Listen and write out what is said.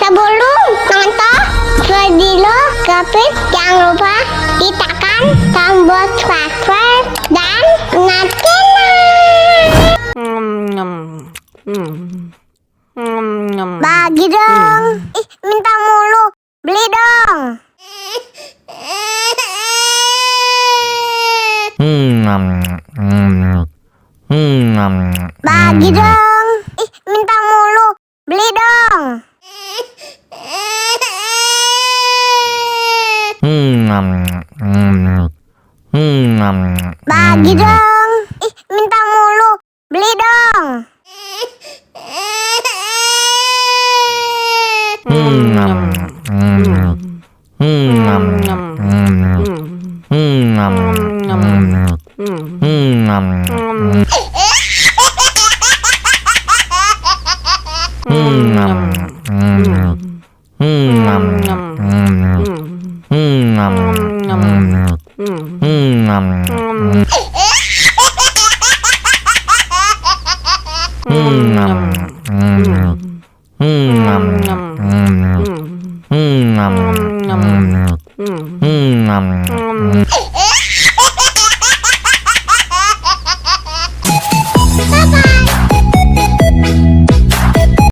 Sebelum nonton video Gapit, jangan lupa ditekan tombol subscribe dan nyalakan. Bagi dong. Minta mulu. Beli dong. Bagi dong. Minta mulu. Beli dong. Bagi dong. Minta mulu. Beli dong.